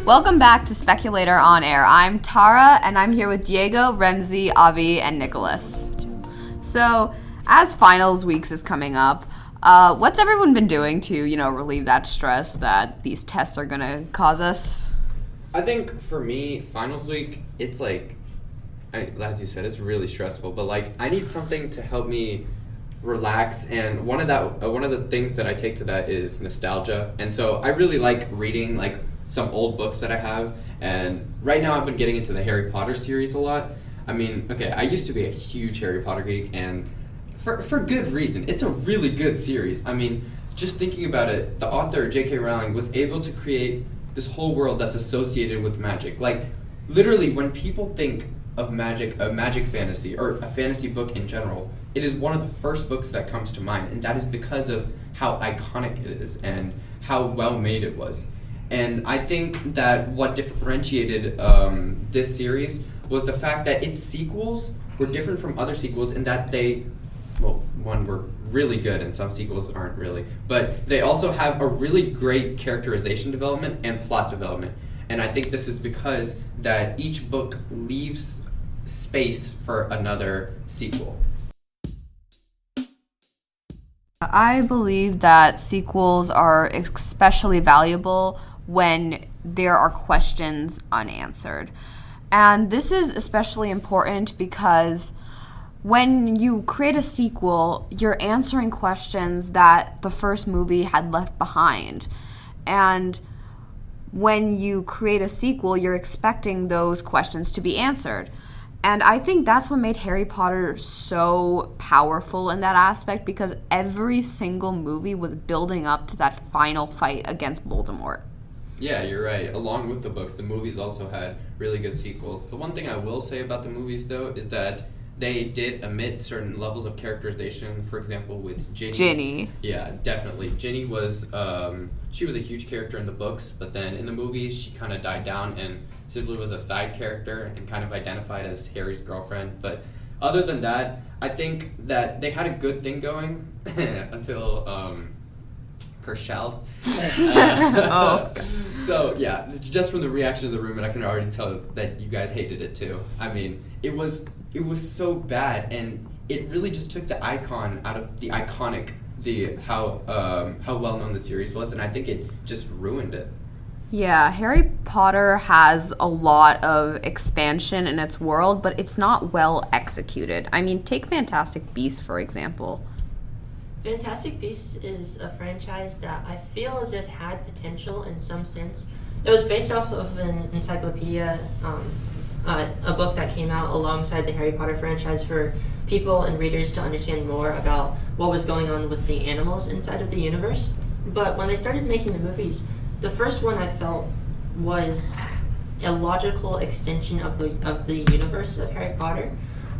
Welcome back to Speculator On Air. I'm Tara, and I'm here with Diego, Remzi, Abhi, and Nicholas. So, as finals weeks is coming up, what's everyone been doing to, relieve that stress that these tests are going to cause us? I think for me, finals week, it's as you said, it's really stressful. But I need something to help me relax, and one of the things that I take to that is nostalgia. And so I really like reading some old books that I have. And right now I've been getting into the Harry Potter series a lot. I mean, okay, I used to be a huge Harry Potter geek, and for good reason. It's a really good series. I mean, just thinking about it, the author, J.K. Rowling, was able to create this whole world that's associated with magic. Literally, when people think of magic, a magic fantasy, or a fantasy book in general, it is one of the first books that comes to mind, and that is because of how iconic it is and how well made it was. And I think that what differentiated this series was the fact that its sequels were different from other sequels in that one were really good and some sequels aren't really, but they also have a really great characterization development and plot development. And I think this is because that each book leaves space for another sequel. I believe that sequels are especially valuable when there are questions unanswered. And this is especially important because when you create a sequel, you're answering questions that the first movie had left behind. And when you create a sequel, you're expecting those questions to be answered. And I think that's what made Harry Potter so powerful in that aspect, because every single movie was building up to that final fight against Voldemort. Yeah, you're right. Along with the books, the movies also had really good sequels. The one thing I will say about the movies, though, is that they did omit certain levels of characterization. For example, with Ginny. Yeah, definitely. Ginny was, she was a huge character in the books, but then in the movies, she kind of died down and simply was a side character and kind of identified as Harry's girlfriend. But other than that, I think that they had a good thing going until Kershald. So yeah, just from the reaction of the room, and I can already tell that you guys hated it too. I mean, it was so bad, and it really just took the icon out of the iconic, how well known the series was, and I think it just ruined it. Yeah, Harry Potter has a lot of expansion in its world, but it's not well executed. I mean, take Fantastic Beasts, for example. Fantastic Beasts is a franchise that I feel as if had potential in some sense. It was based off of an encyclopedia, a book that came out alongside the Harry Potter franchise for people and readers to understand more about what was going on with the animals inside of the universe. But when they started making the movies, the first one I felt was a logical extension of the universe of Harry Potter.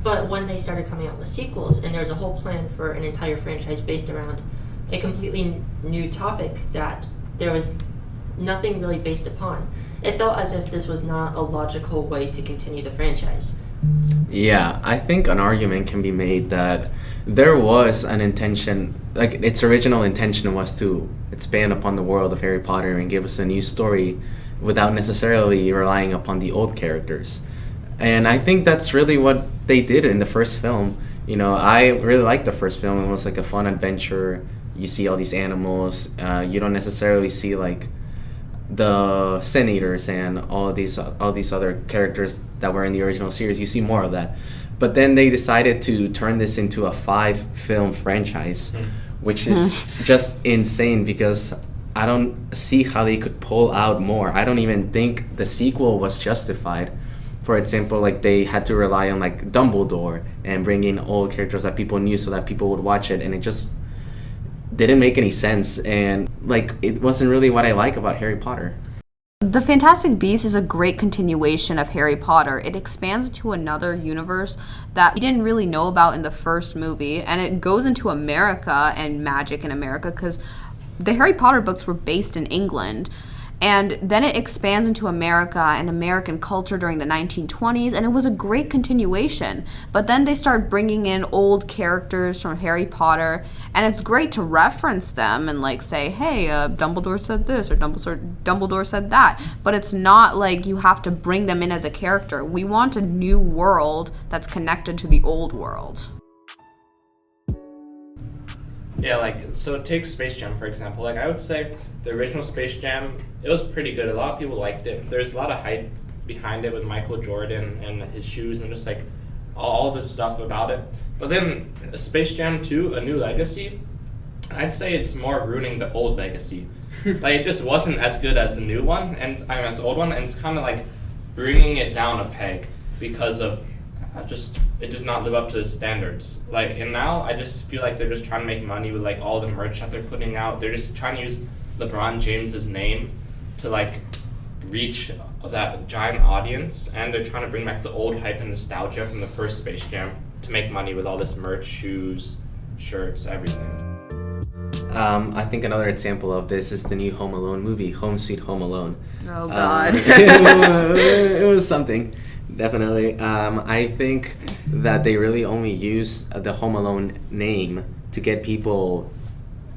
But when they started coming out with sequels, and there was a whole plan for an entire franchise based around a completely new topic that there was nothing really based upon, it felt as if this was not a logical way to continue the franchise. Yeah, I think an argument can be made that there was an intention, its original intention was to expand upon the world of Harry Potter and give us a new story without necessarily relying upon the old characters. And I think that's really what they did in the first film. I really liked the first film. It was a fun adventure. You see all these animals. You don't necessarily see the Sin Eaters and all these other characters that were in the original series. You see more of that. But then they decided to turn this into a 5-film franchise, which is just insane because I don't see how they could pull out more. I don't even think the sequel was justified. For example, they had to rely on Dumbledore and bring in old characters that people knew so that people would watch it, and it just didn't make any sense, and it wasn't really what I like about Harry Potter. The Fantastic Beasts is a great continuation of Harry Potter. It expands to another universe that we didn't really know about in the first movie, and it goes into America and magic in America because the Harry Potter books were based in England. And then it expands into America and American culture during the 1920s, and it was a great continuation. But then they start bringing in old characters from Harry Potter, and it's great to reference them and like say, hey, Dumbledore said this or Dumbledore said that. But it's not like you have to bring them in as a character. We want a new world that's connected to the old world. Yeah, like, so take Space Jam, for example. Like, I would say the original Space Jam, it was pretty good. A lot of people liked it. There's a lot of hype behind it with Michael Jordan and his shoes and just, like, all of his stuff about it. But then Space Jam 2, A New Legacy, I'd say it's more ruining the old legacy. Like, it just wasn't as good as the new one, and as the old one, and it's kind of, like, bringing it down a peg because of it did not live up to the standards. Like, and now I just feel like they're just trying to make money with like all the merch that they're putting out. They're just trying to use LeBron James's name to like reach that giant audience, and they're trying to bring back the old hype and nostalgia from the first Space Jam to make money with all this merch, shoes, shirts, everything. I think another example of this is the new Home Alone movie, Home Sweet Home Alone. Oh God. It was something. Definitely. I think that they really only use the Home Alone name to get people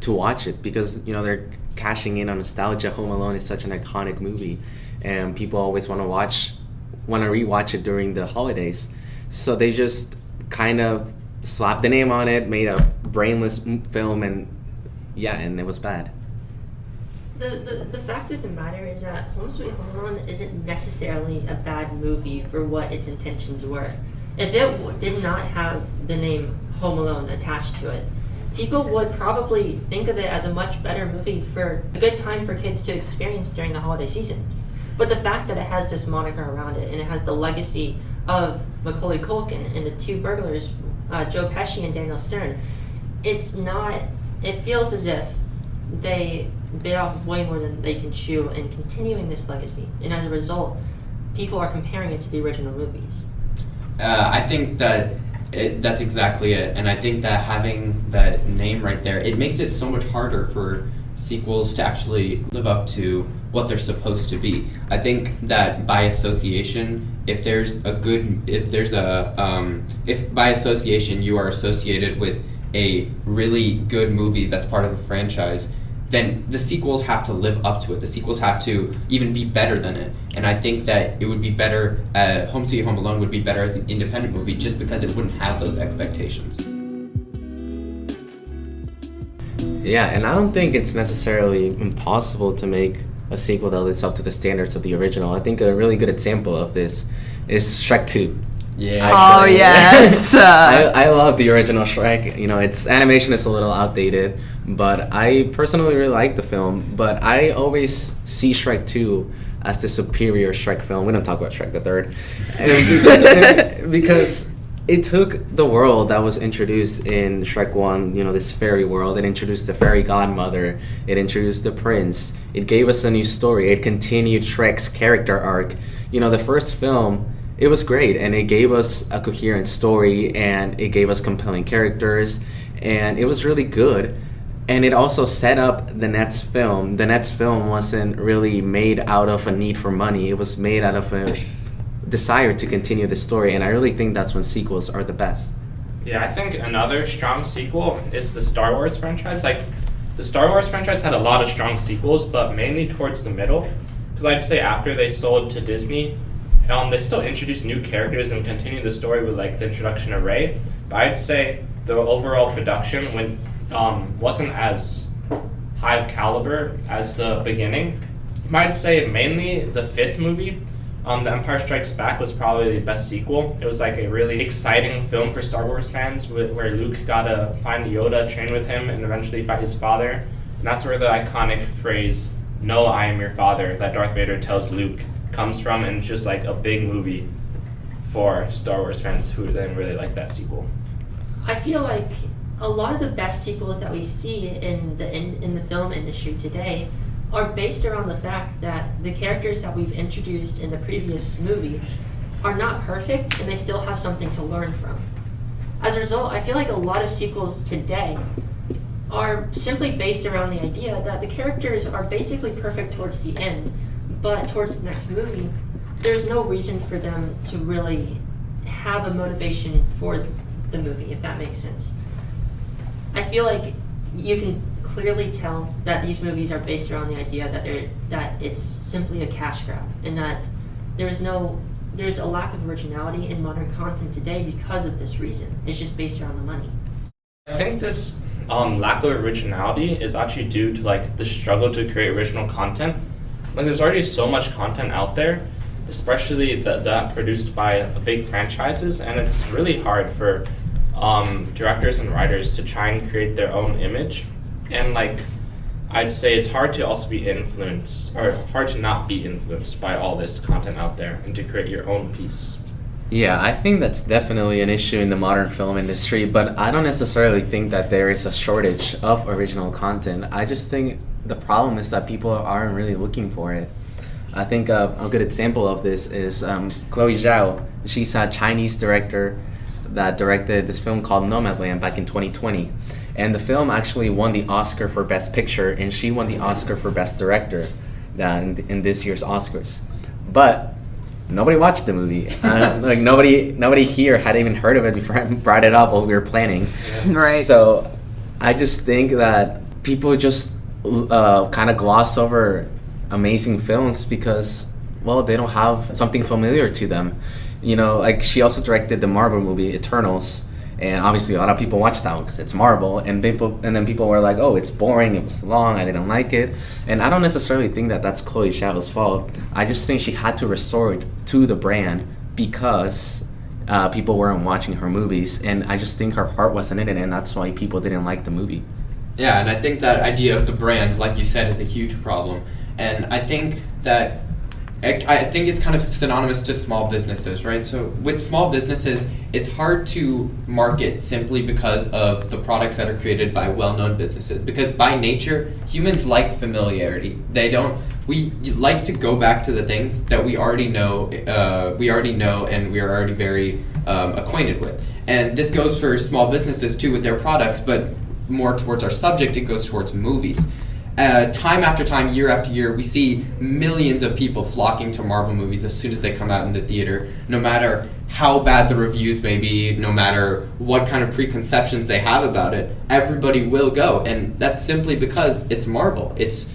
to watch it because, you know, they're cashing in on nostalgia. Home Alone is such an iconic movie, and people always want to rewatch it during the holidays. So they just kind of slapped the name on it, made a brainless film, and it was bad. The fact of the matter is that Home Sweet Home Alone isn't necessarily a bad movie for what its intentions were. If it did not have the name Home Alone attached to it, people would probably think of it as a much better movie for a good time for kids to experience during the holiday season. But the fact that it has this moniker around it, and it has the legacy of Macaulay Culkin and the two burglars, Joe Pesci and Daniel Stern, it feels as if they bit off way more than they can chew in continuing this legacy, and as a result, people are comparing it to the original movies. I think that that's exactly it, and I think that having that name right there, it makes it so much harder for sequels to actually live up to what they're supposed to be. I think that by association, if by association you are associated with a really good movie that's part of a franchise, then the sequels have to live up to it. The sequels have to even be better than it. And I think that it would be better, Home Sweet Home Alone would be better as an independent movie just because it wouldn't have those expectations. Yeah, and I don't think it's necessarily impossible to make a sequel that lives up to the standards of the original. I think a really good example of this is Shrek 2. Yeah. Oh, yes. I love the original Shrek. You know, its animation is a little outdated, but I personally really like the film. But I always see Shrek 2 as the superior Shrek film. We don't talk about Shrek the Third. Because it took the world that was introduced in Shrek 1, you know, this fairy world. It introduced the fairy godmother. It introduced the prince. It gave us a new story. It continued Shrek's character arc. You know, the first film, it was great, and it gave us a coherent story, and it gave us compelling characters, and it was really good. And it also set up the next film. The next film wasn't really made out of a need for money. It was made out of a desire to continue the story, and I really think that's when sequels are the best. Yeah, I think another strong sequel is the Star Wars franchise. Like, the Star Wars franchise had a lot of strong sequels, but mainly towards the middle. Because I'd say after they sold to Disney, they still introduced new characters and continued the story with like the introduction of Rey. But I'd say the overall production wasn't as high of caliber as the beginning. I'd say mainly the fifth movie, The Empire Strikes Back, was probably the best sequel. It was like a really exciting film for Star Wars fans, where Luke got to find Yoda, train with him, and eventually fight his father. And that's where the iconic phrase, "No, I am your father," that Darth Vader tells Luke comes from, and it's just like a big movie for Star Wars fans who then really like that sequel. I feel like a lot of the best sequels that we see in the film industry today are based around the fact that the characters that we've introduced in the previous movie are not perfect, and they still have something to learn from. As a result, I feel like a lot of sequels today are simply based around the idea that the characters are basically perfect towards the end, but towards the next movie, there's no reason for them to really have a motivation for the movie, if that makes sense. I feel like you can clearly tell that these movies are based around the idea that it's simply a cash grab, and that there's a lack of originality in modern content today because of this reason. It's just based around the money. I think this lack of originality is actually due to like the struggle to create original content. Like there's already so much content out there, especially that produced by big franchises, and it's really hard for directors and writers to try and create their own image. And like I'd say it's hard to also be influenced, or hard to not be influenced by all this content out there and to create your own piece. Yeah, I think that's definitely an issue in the modern film industry, but I don't necessarily think that there is a shortage of original content. I just think the problem is that people aren't really looking for it. I think a good example of this is Chloe Zhao. She's a Chinese director that directed this film called Nomadland back in 2020. And the film actually won the Oscar for Best Picture, and she won the Oscar for Best Director in this year's Oscars. But nobody watched the movie. Like nobody here had even heard of it before I brought it up while we were planning. Right. So I just think that people just kind of gloss over amazing films because, well, they don't have something familiar to them. You know, like she also directed the Marvel movie Eternals, and obviously a lot of people watched that one because it's Marvel, and then people were like, oh, it's boring, it was long, I didn't like it. And I don't necessarily think that that's Chloe Zhao's fault. I just think she had to restore it to the brand because people weren't watching her movies, and I just think her heart wasn't in it, and that's why people didn't like the movie. Yeah, and I think that idea of the brand, like you said, is a huge problem. And I think that it's kind of synonymous to small businesses, right? So with small businesses, it's hard to market simply because of the products that are created by well-known businesses. Because by nature, humans like familiarity. We like to go back to the things that we already know, and we are already very acquainted with. And this goes for small businesses too with their products, but more towards our subject, it goes towards movies. Time after time, year after year, we see millions of people flocking to Marvel movies as soon as they come out in the theater, no matter how bad the reviews may be, no matter what kind of preconceptions they have about it, everybody will go. And that's simply because it's Marvel. It's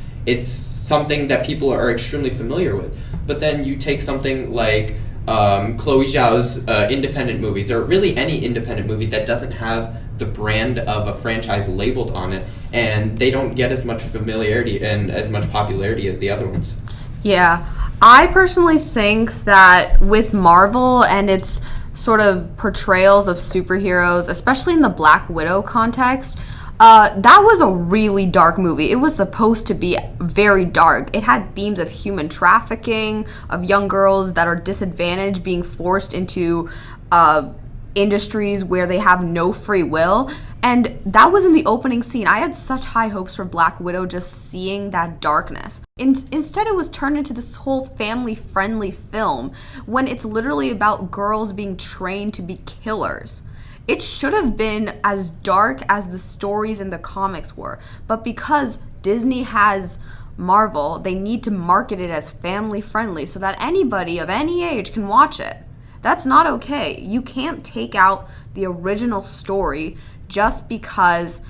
something that people are extremely familiar with. But then you take something like Chloe Zhao's independent movies, or really any independent movie that doesn't have the brand of a franchise labeled on it, and they don't get as much familiarity and as much popularity as the other ones. Yeah, I personally think that with Marvel and its sort of portrayals of superheroes, especially in the Black Widow context, that was a really dark movie. It was supposed to be very dark. It had themes of human trafficking, of young girls that are disadvantaged being forced into industries where they have no free will. And that was in the opening scene. I had such high hopes for Black Widow just seeing that darkness. Instead, it was turned into this whole family-friendly film when it's literally about girls being trained to be killers. It should have been as dark as the stories in the comics were, but because Disney has Marvel, they need to market it as family-friendly so that anybody of any age can watch it. That's not okay. You can't take out the original story just because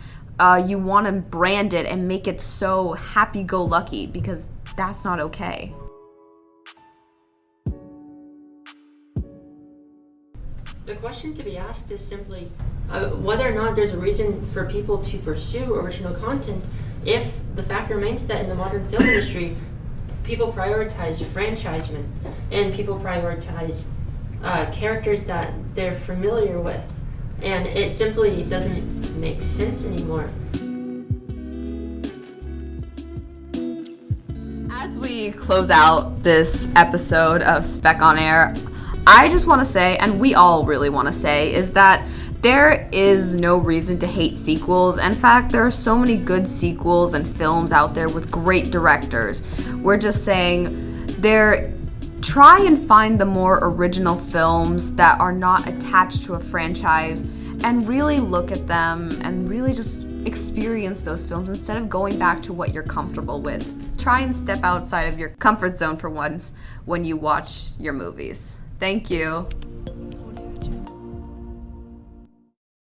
you want to brand it and make it so happy-go-lucky, because that's not okay. The question to be asked is simply whether or not there's a reason for people to pursue original content if the fact remains that in the modern film industry, people prioritize franchisement and people prioritize characters that they're familiar with, and it simply doesn't make sense anymore. As we close out this episode of Spec on Air, I just want to say, and we all really want to say, is that there is no reason to hate sequels. In fact, there are so many good sequels and films out there with great directors. We're just saying try and find the more original films that are not attached to a franchise and really look at them and really just experience those films instead of going back to what you're comfortable with. Try and step outside of your comfort zone for once when you watch your movies. Thank you.